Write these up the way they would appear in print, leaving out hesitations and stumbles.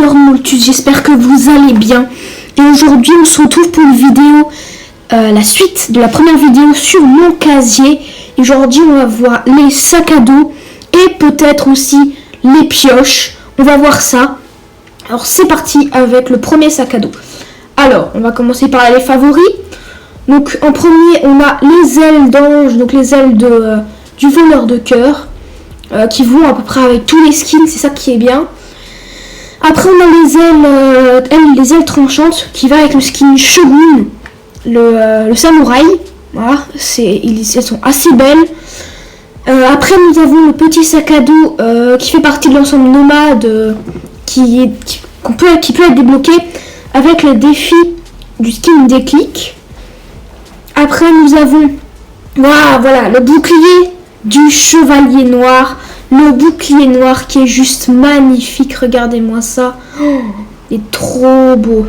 alors Moltus, j'espère que vous allez bien. Et aujourd'hui on se retrouve pour une vidéo, la suite de la première vidéo sur mon casier. Et aujourd'hui on va voir les sacs à dos et peut-être aussi les pioches. On va voir ça. Alors c'est parti avec le premier sac à dos. Alors on va commencer par les favoris. Donc en premier on a les ailes d'ange, donc les ailes du voleur de cœur. Qui vont à peu près avec tous les skins, c'est ça qui est bien. Après on a les ailes tranchantes qui va avec le skin Shogun, le samouraï. Voilà, elles sont assez belles. Après nous avons le petit sac à dos qui fait partie de l'ensemble nomade qui peut être débloqué avec le défi du skin déclic. Après nous avons voilà le bouclier du chevalier noir, le bouclier noir qui est juste magnifique, regardez-moi ça, il est trop beau.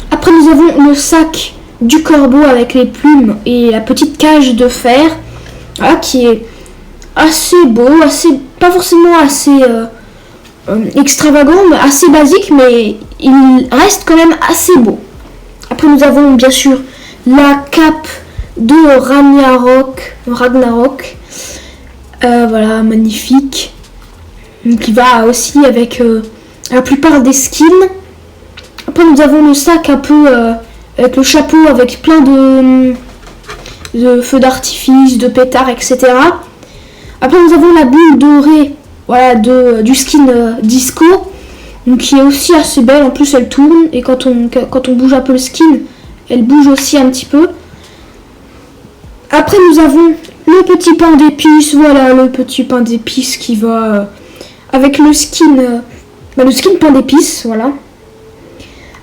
Après nous avons le sac du corbeau avec les plumes et la petite cage de fer, voilà, qui est assez beau, pas forcément assez extravagant, mais assez basique, mais il reste quand même assez beau. Après nous avons bien sûr la cape de Ragnarok. Voilà, magnifique. Donc il va aussi avec la plupart des skins. Après nous avons le sac un peu avec le chapeau avec plein de feux d'artifice, de pétards, etc. Après nous avons la boule dorée, voilà, du skin disco, donc qui est aussi assez belle. En plus elle tourne et quand on bouge un peu le skin, elle bouge aussi un petit peu. Après nous avons le petit pain d'épices, voilà, le petit pain d'épices qui va avec le skin pain d'épices, voilà.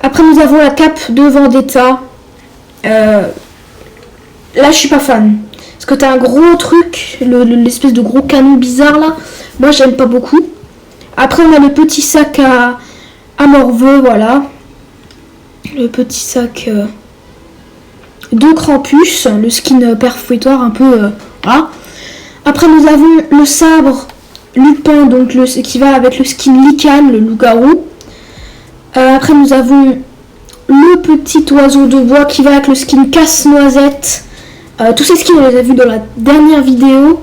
Après nous avons la cape de Vendetta. Là je suis pas fan, parce que t'as un gros truc, l'espèce de gros canon bizarre là, moi j'aime pas beaucoup. Après on a le petit sac à Morveux, voilà. Le petit sac de Krampus, le skin perforatoire un peu... voilà. Après nous avons le sabre Lupin, donc qui va avec le skin Licane, le loup-garou. Après nous avons le petit oiseau de bois qui va avec le skin Casse-Noisette. Tous ces skins on les a vus dans la dernière vidéo.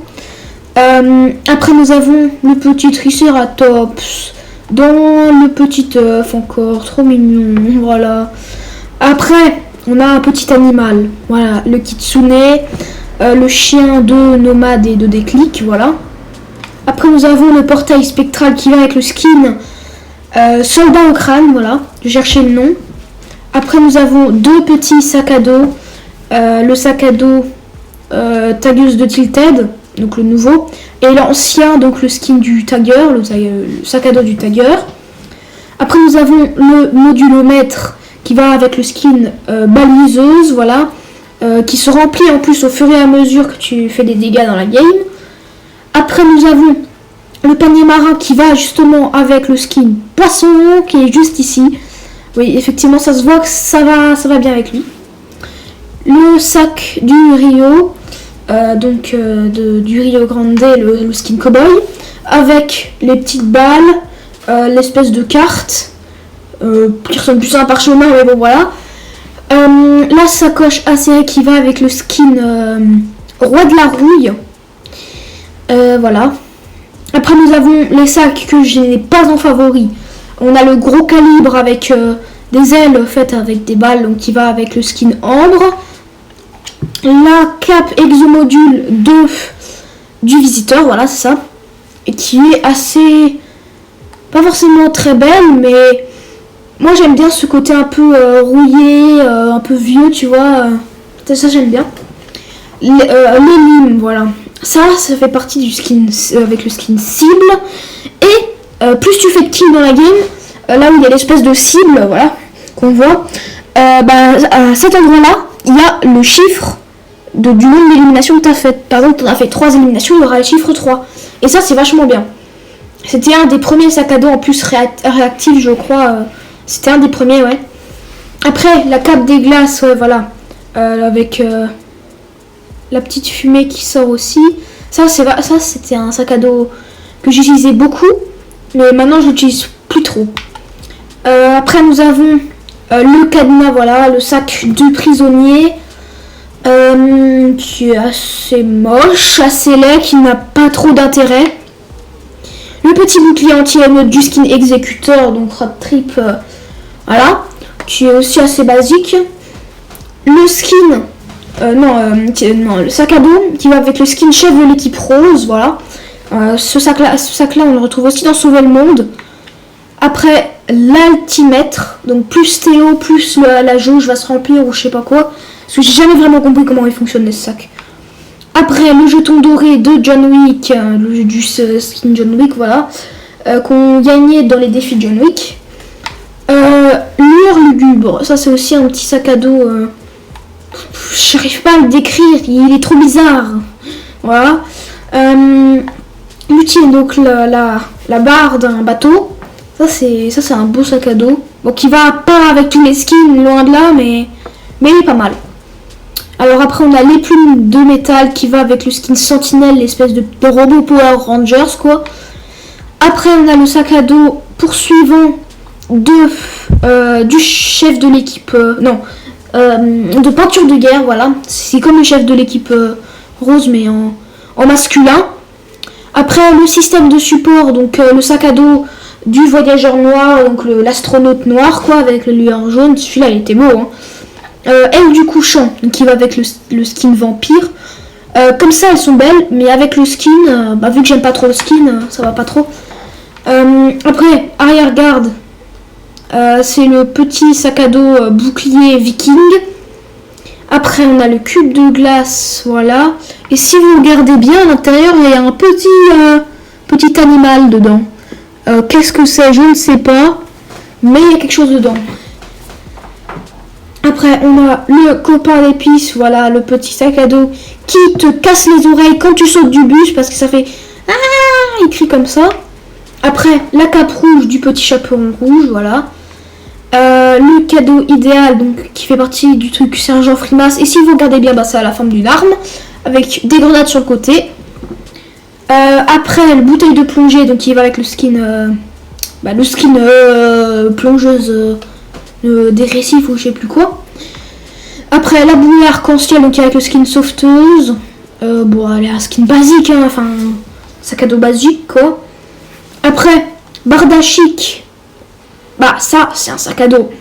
Après nous avons le petit Triceratops dans le petit œuf, encore trop mignon, voilà. Après on a un petit animal, voilà, le kitsune, le chien de nomade et de déclic, voilà. Après nous avons le portail spectral qui va avec le skin soldat au crâne, voilà, je cherchais le nom. Après nous avons deux petits sacs à dos, le sac à dos Tagus de Tilted, donc le nouveau, et l'ancien, donc le skin du Tiger, le sac à dos du Tiger. Après nous avons le modulomètre qui va avec le skin baliseuse, voilà, qui se remplit en plus au fur et à mesure que tu fais des dégâts dans la game. Après nous avons le panier marin qui va justement avec le skin poisson qui est juste ici. Oui, effectivement ça se voit que ça va bien avec lui. Le sac du Rio, du Rio Grande, le skin cowboy, avec les petites balles, l'espèce de carte. Qui ressemble plus à un parchemin, mais bon voilà. La sacoche acérée qui va avec le skin roi de la rouille, voilà. Après nous avons les sacs que je n'ai pas en favori. On a le gros calibre avec des ailes faites avec des balles, donc qui va avec le skin ambre. La cape exomodule du visiteur, voilà, c'est ça, et qui est assez, pas forcément très belle, mais moi j'aime bien ce côté un peu rouillé, un peu vieux, tu vois. Ça j'aime bien. Les limes, voilà. Ça fait partie du skin avec le skin cible. Et plus tu fais de kills dans la game, là où il y a l'espèce de cible, voilà, qu'on voit, à cet endroit-là, il y a le chiffre du nombre d'éliminations que tu as fait. Par exemple, tu as fait 3 éliminations, il y aura le chiffre 3. Et ça c'est vachement bien. C'était un des premiers sacs à dos en plus réactifs, je crois. C'était un des premiers, ouais. Après, la cape des glaces, ouais, voilà. Avec la petite fumée qui sort aussi. Ça, c'était un sac à dos que j'utilisais beaucoup. Mais maintenant, je l'utilise plus trop. Après nous avons le cadenas, voilà, le sac de prisonnier. Qui est assez moche, assez laid, qui n'a pas trop d'intérêt. Le petit bouclier anti-émeute du skin exécuteur, donc Road Trip, voilà, qui est aussi assez basique. Le skin, le sac à dos qui va avec le skin chef de l'équipe rose, voilà. Ce sac-là, on le retrouve aussi dans Sauver le Monde. Après, l'altimètre, donc plus Théo, plus la jauge va se remplir ou je sais pas quoi. Parce que j'ai jamais vraiment compris comment il fonctionne ce sac. Après, le jeton doré de John Wick, du skin John Wick, voilà, qu'on gagnait dans les défis de John Wick. Lueur lugubre, ça c'est aussi un petit sac à dos. J'arrive pas à le décrire, il est trop bizarre. Voilà. L'utile, donc la barre d'un bateau. Ça c'est un beau sac à dos. Bon, qui va pas avec tous les skins, loin de là, mais il est pas mal. Alors après on a les plumes de métal qui va avec le skin Sentinelle, l'espèce de robot Power Rangers quoi. Après on a le sac à dos poursuivant du chef de l'équipe, de peinture de guerre, voilà. C'est comme le chef de l'équipe rose mais en masculin. Après le système de support, donc le sac à dos du voyageur noir, donc l'astronaute noir quoi, avec le lueur jaune, celui-là il était beau hein. Aile du couchant, qui va avec le skin vampire. Comme ça elles sont belles, mais avec le skin, vu que j'aime pas trop le skin, ça va pas trop. Après, arrière-garde, c'est le petit sac à dos bouclier viking. Après on a le cube de glace, voilà. Et si vous regardez bien, à l'intérieur il y a un petit animal dedans. Qu'est-ce que c'est? Je ne sais pas, mais il y a quelque chose dedans. Après, on a le copain d'épices, voilà, le petit sac à dos qui te casse les oreilles quand tu sautes du bus parce que ça fait ah, il crie comme ça. Après, la cape rouge du petit chaperon rouge, voilà. Le cadeau idéal, donc qui fait partie du truc Sergent Frimas. Et si vous regardez bien, ça a la forme d'une arme avec des grenades sur le côté. Après, la bouteille de plongée, donc qui va avec le skin, plongeuse. Des récifs ou je sais plus quoi. Après la bouée arc-en-ciel, donc avec le skin sauveteuse. Elle est un skin basique, hein, enfin sac à dos basique quoi. Après Barda Chic, ça c'est un sac à dos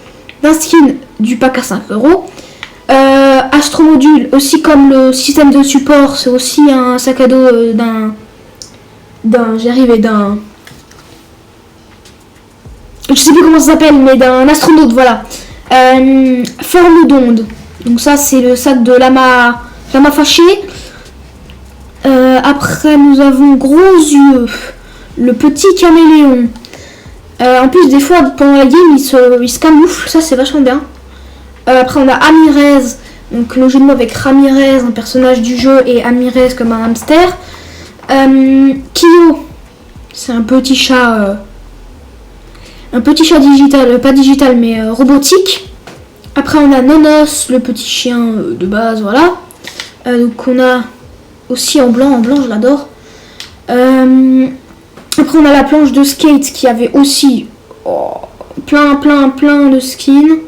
d'un skin du pack à 5€. Astromodule, aussi comme le système de support, c'est aussi un sac à dos d'un je sais plus comment ça s'appelle, mais d'un astronaute, voilà. Forme d'onde. Donc ça, c'est le sac de Lama Fâché. Après, nous avons Gros Yeux, le petit caméléon. En plus, des fois, pendant la game, il se camoufle. Ça, c'est vachement bien. Après, on a Amirez. Donc, le jeu de mots avec Ramirez, un personnage du jeu, et Amirez comme un hamster. Kyo, c'est un petit chat... un petit chat digital, pas digital mais robotique. Après on a Nonos, le petit chien de base, voilà. Donc on a aussi en blanc je l'adore. Après on a la planche de skate qui avait aussi plein de skins.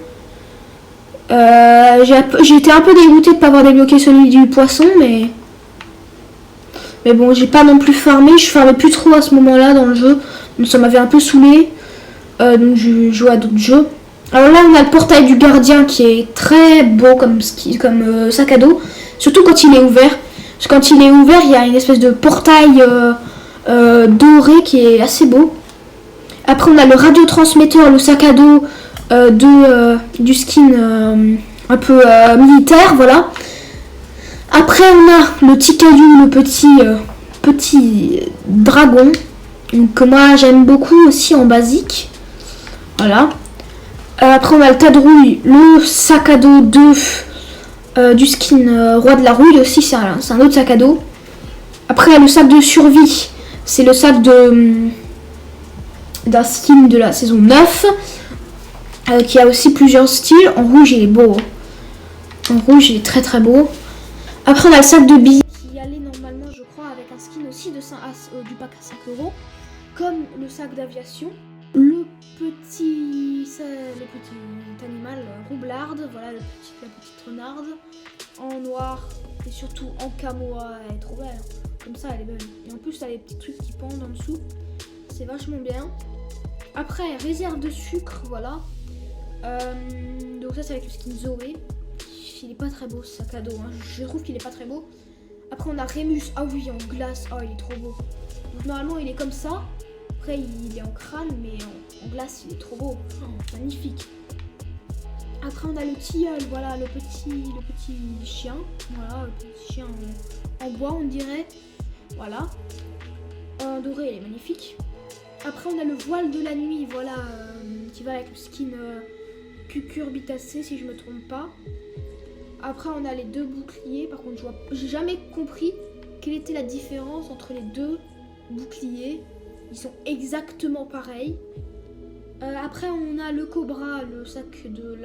J'ai été un peu dégoûtée de ne pas avoir débloqué celui du poisson, mais bon, j'ai pas non plus farmé, je farmais plus trop à ce moment-là dans le jeu, donc ça m'avait un peu saoulé. Donc je joue à d'autres jeux. Alors là on a le portail du gardien qui est très beau comme sac à dos, surtout quand il est ouvert. Parce que quand il est ouvert il y a une espèce de portail doré qui est assez beau. Après on a le radiotransmetteur, le sac à dos du skin un peu militaire, voilà. Après on a le petit caillou, le petit dragon, que moi j'aime beaucoup aussi en basique. Voilà. Après on a le tas de rouille, le sac à dos du skin roi de la rouille aussi, c'est un autre sac à dos. Après le sac de survie, c'est le sac d'un skin de la saison 9 qui a aussi plusieurs styles. En rouge il est beau, en rouge il est très très beau. Après on a le sac de billets qui allait normalement je crois avec un skin aussi du pack à 5€, comme le sac d'aviation. Le le petit animal roublarde, voilà la petite renarde en noir et surtout en camo, elle est trop belle, comme ça elle est belle. Et en plus elle a les petits trucs qui pendent en dessous, c'est vachement bien. Après réserve de sucre, voilà. Donc ça c'est avec le skin Zoé. Il est pas très beau ce sac à dos, hein. Je trouve qu'il est pas très beau. Après on a Rémus, ah oui en glace, oh il est trop beau. Donc normalement il est comme ça. Après il est en crâne mais en glace il est trop beau, oh, magnifique. Après on a le tilleul, voilà le petit chien, voilà le petit chien en bois on dirait, voilà. En doré il est magnifique. Après on a le voile de la nuit, voilà, qui va avec le skin cucurbitacé si je me trompe pas. Après on a les deux boucliers, par contre j'ai jamais compris quelle était la différence entre les deux boucliers. Ils sont exactement pareils. Après on a le cobra, le sac de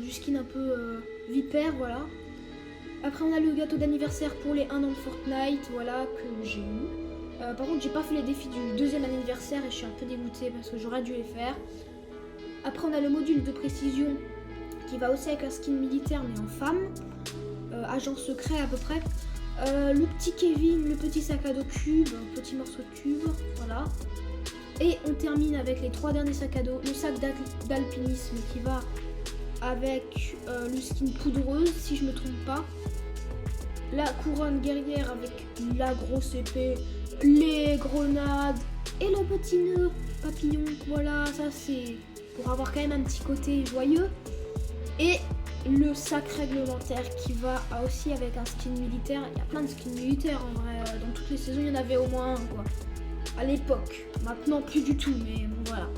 du skin un peu vipère, voilà. Après on a le gâteau d'anniversaire pour les 1 an de Fortnite, voilà, que j'ai eu. Par contre j'ai pas fait les défis du deuxième anniversaire et je suis un peu dégoûtée parce que j'aurais dû les faire. Après on a le module de précision qui va aussi avec un skin militaire mais en femme. Agent secret à peu près. Le petit Kevin, le petit sac à dos cube, un petit morceau de cube, voilà. Et on termine avec les 3 derniers sacs à dos. Le sac d'alpinisme qui va avec le skin poudreuse, si je me trompe pas. La couronne guerrière avec la grosse épée, les grenades et le petit nœud papillon. Voilà, ça c'est pour avoir quand même un petit côté joyeux. Et le sac réglementaire qui va aussi avec un skin militaire. Il y a plein de skins militaires en vrai. Dans toutes les saisons, il y en avait au moins un, quoi. À l'époque. Maintenant, plus du tout, mais bon, voilà.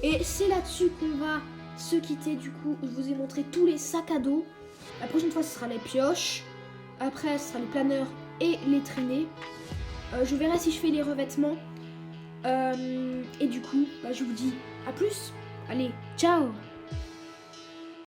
Et c'est là-dessus qu'on va se quitter. Du coup, je vous ai montré tous les sacs à dos. La prochaine fois, ce sera les pioches. Après, ce sera les planeurs et les traînées. Je verrai si je fais les revêtements. Et du coup, je vous dis à plus. Allez, ciao!